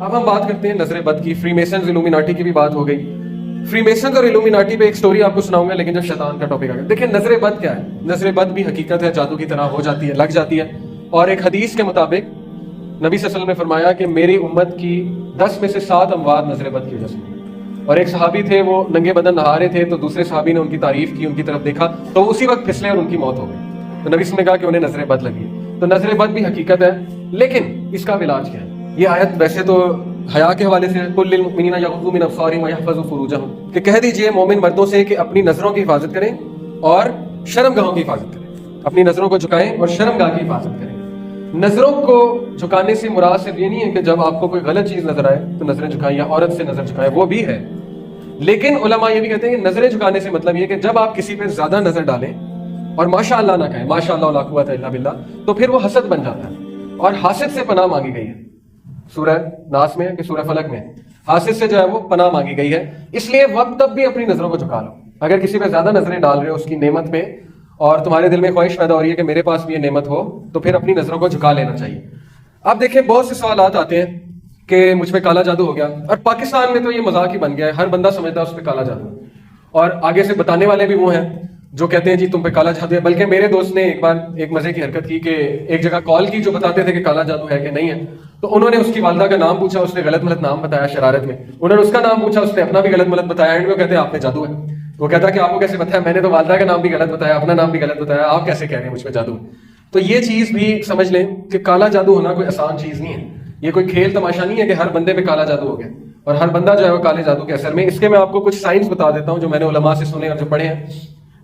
اب ہم بات کرتے ہیں نظر بد کی. فری میسنز الومیناٹی کی بھی بات ہو گئی. فری میسنز اور الومیناٹی پہ ایک سٹوری آپ کو سناؤں گا, لیکن جب شیطان کا ٹاپک آ گیا. دیکھیں نظر بد کیا ہے. نظر بد بھی حقیقت ہے, جادو کی طرح ہو جاتی ہے, لگ جاتی ہے. اور ایک حدیث کے مطابق نبی صلی اللہ علیہ وسلم نے فرمایا کہ میری امت کی 10 میں سے 7 اموات نظر بد کی وجہ سے. اور ایک صحابی تھے, وہ ننگے بدن نہا رہے تھے, تو دوسرے صحابی نے ان کی تعریف کی, ان کی طرف دیکھا تو وہ اسی وقت پھسلے اور ان کی موت ہو گئی. تو نبی صلی اللہ علیہ وسلم نے کہا کہ انہیں نظر بد لگی. تو نظر بد بھی حقیقت ہے, لیکن اس کا علاج کیا ہے. یہ آیت ویسے تو حیا کے حوالے سے قل للمؤمنین یغضوا من ابصارہم ویحفظوا فروجہم, کہ کہہ دیجئے مومن مردوں سے کہ اپنی نظروں کی حفاظت کریں اور شرمگاہوں کی حفاظت کریں. اپنی نظروں کو جھکائیں اور شرمگاہ کی حفاظت کریں. نظروں کو جھکانے سے مراد صرف یہ نہیں ہے کہ جب آپ کو کوئی غلط چیز نظر آئے تو نظریں جھکائیں یا عورت سے نظر جھکائیں, وہ بھی ہے. لیکن علماء یہ بھی کہتے ہیں کہ نظریں جھکانے سے مطلب یہ کہ جب آپ کسی پہ زیادہ نظر ڈالیں اور ماشاء اللہ نہ کہیں, ماشاء اللہ لا قوت الا باللہ, تو پھر وہ حسد بن جاتا ہے. اور حاسد سے پناہ مانگی گئی ہے سورہ ناس میں کہ سورہ فلق میں, حاسد سے جو ہے وہ پناہ مانگی گئی ہے. اس لیے وقت تب بھی اپنی نظروں کو جھکا لو. اگر کسی پہ زیادہ نظریں ڈال رہے ہو اس کی نعمت پہ, اور تمہارے دل میں خواہش پیدا ہو رہی ہے کہ میرے پاس بھی یہ نعمت ہو, تو پھر اپنی نظروں کو جھکا لینا چاہیے. اب دیکھیں بہت سے سوالات آتے ہیں کہ مجھ پہ کالا جادو ہو گیا, اور پاکستان میں تو یہ مذاق ہی بن گیا ہے, ہر بندہ سمجھتا ہے اس پہ کالا جادو, اور آگے سے بتانے والے بھی وہ ہیں جو کہتے ہیں جی تم پہ کالا جادو ہے. بلکہ میرے دوست نے ایک بار ایک مزے کی حرکت کی کہ ایک جگہ کال کی جو بتاتے تھے کہ کالا جادو ہے کہ نہیں ہے, تو انہوں نے اس کی والدہ کا نام پوچھا, اس نے غلط ملت نام بتایا شرارت میں. انہوں نے اس کا نام پوچھا, اس نے اپنا بھی غلط ملت بتایا. اینڈ میں کہتے ہیں آپ پہ جادو ہے. وہ کہتا کہ آپ کو کیسے بتایا, میں نے تو والدہ کا نام بھی غلط بتایا, اپنا نام بھی غلط بتایا, آپ کیسے کہہ رہے ہیں مجھ پہ جادو. تو یہ چیز بھی سمجھ لیں کہ کالا جادو ہونا کوئی آسان چیز نہیں ہے. یہ کوئی کھیل تماشا نہیں ہے کہ ہر بندے پہ کالا جادو ہو گیا اور ہر بندہ جو ہے وہ کالے جادو کے اثر میں. اس کے میں آپ کو کچھ سائنس بتا دیتا ہوں جو میں نے علماء سے سنے اور جو پڑھے ہیں.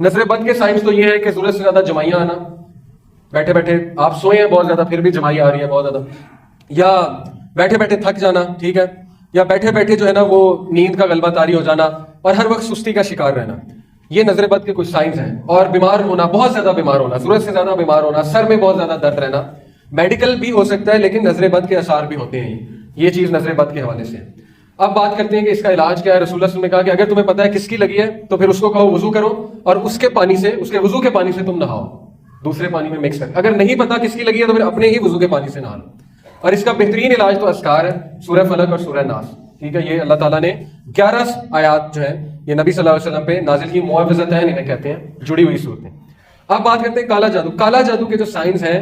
نظر بد کے سائنس تو یہ ہے کہ ضرورت سے زیادہ جمائیاں آنا, بیٹھے بیٹھے آپ سوئے ہیں بہت زیادہ پھر بھی جمائی آ رہی ہے بہت زیادہ, یا بیٹھے بیٹھے تھک جانا, ٹھیک ہے, یا بیٹھے بیٹھے جو ہے نا وہ نیند کا غلبہ طاری ہو جانا, اور ہر وقت سستی کا شکار رہنا. یہ نظر بد کے کچھ سائنس ہیں. اور بیمار ہونا, بہت زیادہ بیمار ہونا, ضرورت سے زیادہ بیمار ہونا, سر میں بہت زیادہ درد رہنا, میڈیکل بھی ہو سکتا ہے لیکن نظر بد کے آثار بھی ہوتے ہیں. یہ چیز نظر بد کے حوالے سے. اب بات کرتے ہیں کہ اس کا علاج کیا ہے. رسول اللہ صلی اللہ علیہ وسلم نے کہا کہ اگر تمہیں پتہ ہے کس کی لگی ہے تو پھر اس کو کہو وضو کرو, اور اس کے پانی سے, اس کے وضو کے پانی سے تم نہاؤ, دوسرے پانی میں مکس کر. اگر نہیں پتا کس کی لگی ہے تو پھر اپنے ہی وضو کے پانی سے نہا لو. اور اس کا بہترین علاج تو اذکار ہے, سورہ فلق اور سورہ ناس, ٹھیک ہے. یہ اللہ تعالیٰ نے 11 آیات جو ہے یہ نبی صلی اللہ علیہ وسلم پہ نازل کی, معوذتین انہیں کہتے ہیں, جڑی ہوئی صورتیں. اب بات کرتے ہیں کالا جادو. کالا جادو کے جو سائنس ہیں,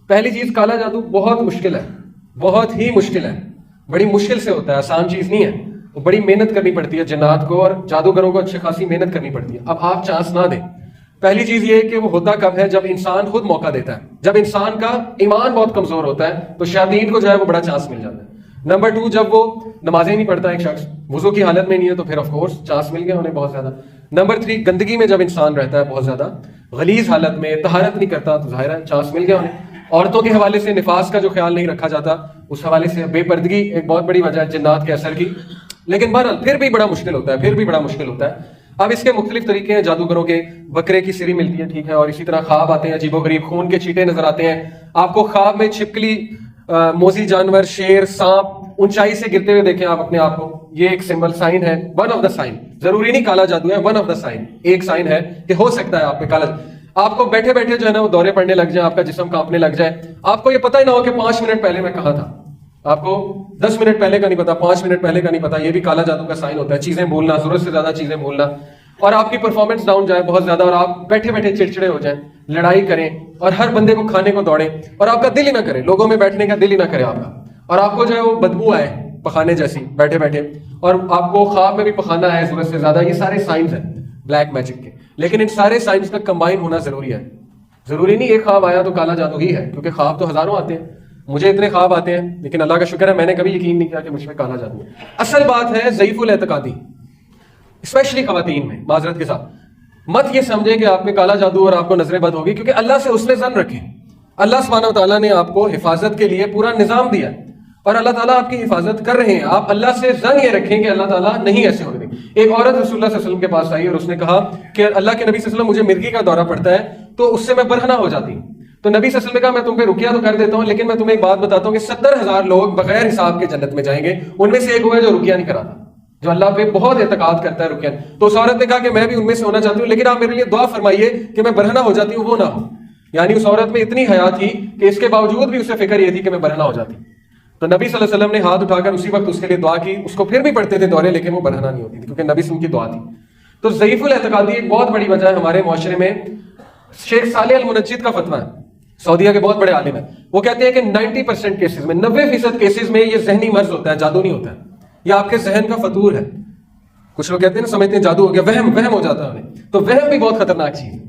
پہلی چیز کالا جادو بہت مشکل ہے, بہت ہی مشکل ہے, بڑی مشکل سے ہوتا ہے, آسان چیز نہیں ہے. بڑی محنت کرنی پڑتی ہے جنات کو, اور جادوگروں کو اچھی خاصی محنت کرنی پڑتی ہے. اب آپ چانس نہ دیں. پہلی چیز یہ ہے کہ وہ ہوتا کب ہے, جب انسان خود موقع دیتا ہے, جب انسان کا ایمان بہت کمزور ہوتا ہے تو شیاطین کو جو ہے وہ بڑا چانس مل جاتا ہے. نمبر 2, جب وہ نمازیں نہیں پڑھتا ایک شخص, وضو کی حالت میں نہیں ہے, تو پھر آف کورس چانس مل گیا انہیں بہت زیادہ. نمبر 3, گندگی میں جب انسان رہتا ہے بہت زیادہ, غلیظ حالت میں, طہارت نہیں کرتا, تو ظاہر ہے چانس مل گیا انہیں. عورتوں کے حوالے سے نفاس کا جو خیال نہیں رکھا جاتا, اس حوالے سے بے پردگی ایک بہت بڑی وجہ ہے جنات کے اثر کی. لیکن بہرحال پھر بھی بڑا مشکل ہوتا ہے, پھر بھی بڑا مشکل ہوتا ہے. اب اس کے مختلف طریقے ہیں جادوگروں کے. بکرے کی سری ملتی ہے, ٹھیک ہے, اور اسی طرح خواب آتے ہیں عجیب و غریب, خون کے چیٹے نظر آتے ہیں آپ کو خواب میں, چھپکلی, موذی جانور, شیر, سانپ اونچائی سے گرتے ہوئے دیکھیں آپ اپنے آپ کو. یہ ایک سمبل, سائن ہے, ون آف دا سائن. ضروری نہیں کالا جادو ہے, ون آف دا سائن, ایک سائن ہے کہ ہو سکتا ہے آپ پہ کالا. آپ کو بیٹھے بیٹھے جو ہے نا وہ دورے پڑنے لگ جائیں, آپ کا جسم کانپنے لگ جائے, آپ کو یہ پتہ ہی نہ ہو کہ 5 منٹ پہلے میں کہاں تھا, آپ کو 10 منٹ پہلے کا نہیں پتا, 5 منٹ پہلے کا نہیں پتا. یہ بھی کالا جادو کا سائن ہوتا ہے. چیزیں بھولنا, ضرورت سے زیادہ چیزیں بھولنا, اور آپ کی پرفارمنس ڈاؤن جائے بہت زیادہ, اور آپ بیٹھے بیٹھے چڑچڑے ہو جائیں, لڑائی کریں, اور ہر بندے کو کھانے کو دوڑیں, اور آپ کا دل ہی نہ کرے, لوگوں میں بیٹھنے کا دل ہی نہ کرے آپ کا, اور آپ کو جو ہے وہ بدبو آئے پخانے جیسی بیٹھے بیٹھے, اور آپ کو خواب میں بھی پخانا ہے ضرورت سے زیادہ. یہ سارے سائنس ہیں بلیک میجک کے, لیکن ان سارے سائنس کا کمبائن ہونا ضروری ہے. ضروری نہیں ایک خواب آیا تو کالا جادو ہی ہے, کیونکہ خواب تو ہزاروں آتے ہیں. مجھے اتنے خواب آتے ہیں, لیکن اللہ کا شکر ہے میں نے کبھی یقین نہیں کیا کہ مجھ پہ کالا جادو ہے. اصل بات ہے ضعیف الاعتقادی, اسپیشلی خواتین میں. معذرت کے ساتھ مت یہ سمجھے کہ آپ پہ کالا جادو اور آپ کو نظر بد ہوگی, کیونکہ اللہ سے اس نے ظن رکھے. اللہ سبحانہ و تعالیٰ نے آپ کو حفاظت کے لیے پورا نظام دیا, اور اللہ تعالیٰ آپ کی حفاظت کر رہے ہیں. آپ اللہ سے ظن یہ رکھیں کہ اللہ تعالیٰ نہیں ایسے ہونے دیں گے. ایک عورت رسول اللہ صلی اللہ علیہ وسلم کے پاس آئی اور اس نے کہا کہ اللہ کے نبی صلی اللہ علیہ وسلم مجھے مرغی کا دورہ پڑتا ہے تو اس سے میں برہنہ ہو جاتی ہوں. تو نبی صلی اللہ علیہ وسلم نے کہا میں تم پہ رقیہ تو کر دیتا ہوں, لیکن میں تمہیں ایک بات بتاتا ہوں کہ 70,000 لوگ بغیر حساب کے جنت میں جائیں گے, ان میں سے ایک وہ ہے جو رقیہ نہیں کراتا, جو اللہ پہ بہت اعتقاد کرتا ہے رقیہ. تو اس عورت نے کہا کہ میں بھی ان میں سے ہونا چاہتی ہوں, لیکن آپ میرے لیے دعا فرمائیے کہ میں برہنہ ہو جاتی ہوں وہ نہ ہو. یعنی اس عورت میں اتنی حیا تھی کہ اس کے باوجود بھی اسے فکر یہ تھی کہ میں برہنہ ہو جاتی. تو نبی صلی اللہ علیہ وسلم نے ہاتھ اٹھا کر اسی وقت اس کے لیے دعا کی. اس کو پھر بھی پڑھتے تھے دورے, لیکن وہ برہنہ نہیں ہوتی تھی کیونکہ نبی سے ان کی دعا تھی. تو ضعیف الاعتقادی ایک بہت بڑی وجہ ہے ہمارے معاشرے میں. شیخ صالح المنجد کا فتویٰ ہے, سعودیہ کے بہت بڑے عالم ہیں. وہ کہتے ہیں کہ 90% کیسز میں, 90% کیسز میں یہ ذہنی مرض ہوتا ہے, جادو نہیں ہوتا ہے. یہ آپ کے ذہن کا فطور ہے. کچھ لوگ کہتے ہیں نا, سمجھتے ہیں جادو ہو گیا, وہم ہو جاتا ہے انہیں. تو وہم بھی بہت خطرناک چیز ہے.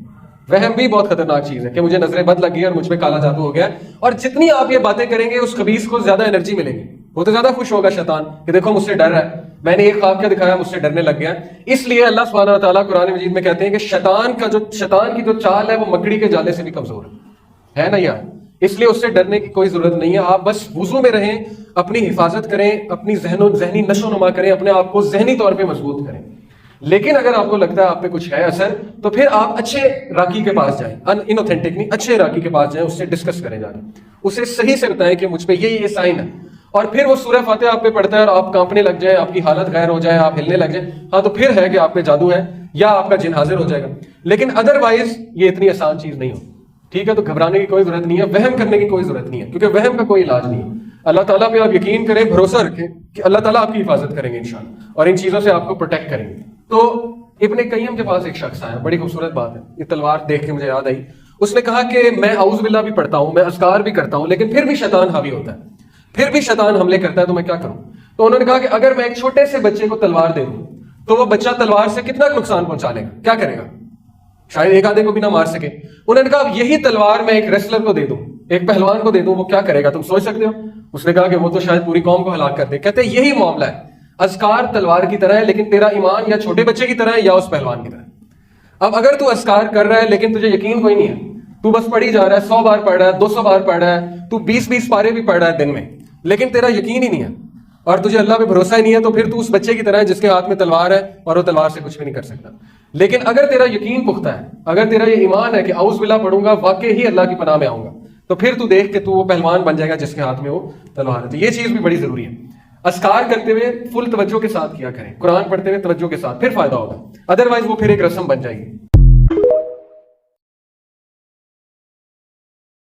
وہم بھی بہت خطرناک چیز ہے کہ مجھے نظر بد لگ گئی اور مجھ پہ کالا جادو ہو گیا. اور جتنی آپ یہ باتیں کریں گے اس خبیث کو زیادہ انرجی ملے گی. وہ تو زیادہ خوش ہوگا شیطان کہ دیکھو مجھ سے ڈر رہا ہے, میں نے ایک خواب کیا دکھایا, مجھ سے ڈرنے لگ گیا. اس لیے اللہ سبحانہ و تعالیٰ قرآن مجید میں کہتے ہیں کہ شیطان کی جو چال ہے وہ مکڑی کے جالے سے بھی کمزور ہے نا یار. اس لیے اس سے ڈرنے کی کوئی ضرورت نہیں ہے. آپ بس وضو میں رہیں, اپنی حفاظت کریں, اپنی ذہنی نشو نما کریں, اپنے آپ کو ذہنی طور پہ مضبوط کریں. لیکن اگر آپ کو لگتا ہے آپ پہ کچھ ہے اثر, تو پھر آپ اچھے راکی کے پاس جائیں, انوتھینٹک نہیں, اچھے راکی کے پاس جائیں, اس سے ڈسکس کریں جا کے, اسے صحیح سے بتائیں کہ مجھ پہ یہ سائن ہے. اور پھر وہ سورہ فاتحہ آپ پہ پڑھتا ہے اور آپ کانپنے لگ جائیں, آپ کی حالت غیر ہو جائے, آپ ہلنے لگ جائیں, ہاں تو پھر ہے کہ آپ پہ جادو ہے یا آپ کا جن حاضر ہو جائے گا. لیکن ادروائز یہ اتنی آسان چیز نہیں ہو. ٹھیک ہے, تو گھبرانے کی کوئی ضرورت نہیں ہے, وہم کرنے کی کوئی ضرورت نہیں ہے, کیونکہ وہم کا کوئی علاج نہیں ہے. اللہ تعالیٰ پہ آپ یقین کریں, بھروسہ رکھیں کہ اللہ تعالیٰ آپ کی حفاظت کریں گے انشاءاللہ, اور ان چیزوں سے آپ کو پروٹیکٹ کریں گے. تو ابن قیم کے پاس ایک شخص آیا, بڑی خوبصورت بات ہے, یہ تلوار دیکھ کے مجھے یاد آئی. اس نے کہا کہ میں اعوذ باللہ بھی پڑھتا ہوں, میں اذکار بھی کرتا ہوں, لیکن پھر بھی شیطان حاوی ہوتا ہے, پھر بھی شیطان حملے کرتا ہے, تو میں کیا کروں؟ تو انہوں نے کہا کہ اگر میں ایک چھوٹے سے بچے کو تلوار دے دوں تو وہ بچہ تلوار سے کتنا نقصان پہنچا لے گا, کیا کرے گا؟ شاید ایک آدھے کو بھی نہ مار سکے. انہوں نے کہا یہی تلوار میں ایک ریسلر کو دے دوں, ایک پہلوان کو دے دوں, وہ کیا کرے گا, تم سوچ سکتے ہو؟ اس نے کہا کہ وہ تو شاید پوری قوم کو ہلاک کر دے. کہتے ہیں یہی معاملہ ہے, اذکار تلوار کی طرح ہے, لیکن تیرا ایمان یا چھوٹے بچے کی طرح ہے یا اس پہلوان کی طرح. اب اگر تو اذکار کر رہا ہے لیکن تجھے یقین کوئی نہیں ہے, تو بس پڑھی جا رہا ہے, 100 بار پڑھ رہا ہے, 200 بار پڑھ رہا ہے, تو 20 پارے بھی پڑھ رہا ہے دن میں, لیکن تیرا یقین ہی نہیں ہے اور تجھے اللہ پہ بھروسہ ہی نہیں ہے, تو پھر تو اس بچے کی طرح ہے جس کے ہاتھ میں تلوار ہے اور وہ تلوار سے کچھ بھی نہیں کر سکتا. لیکن اگر تیرا یقین پختہ ہے, اگر تیرا یہ ایمان ہے کہ اعوذ باللہ پڑھوں گا, واقعی ہی اللہ کی پناہ میں آؤں گا, تو پھر تو دیکھ کہ تو وہ پہلوان بن جائے گا جس کے ہاتھ میں وہ تلوار ہے. تو یہ چیز بھی بڑی ضروری ہے. اذکار کرتے ہوئے فل توجہ کے ساتھ کیا کریں, قرآن پڑھتے ہوئے توجہ کے ساتھ, پھر فائدہ ہوگا. ادروائز وہ پھر ایک رسم بن جائے گی.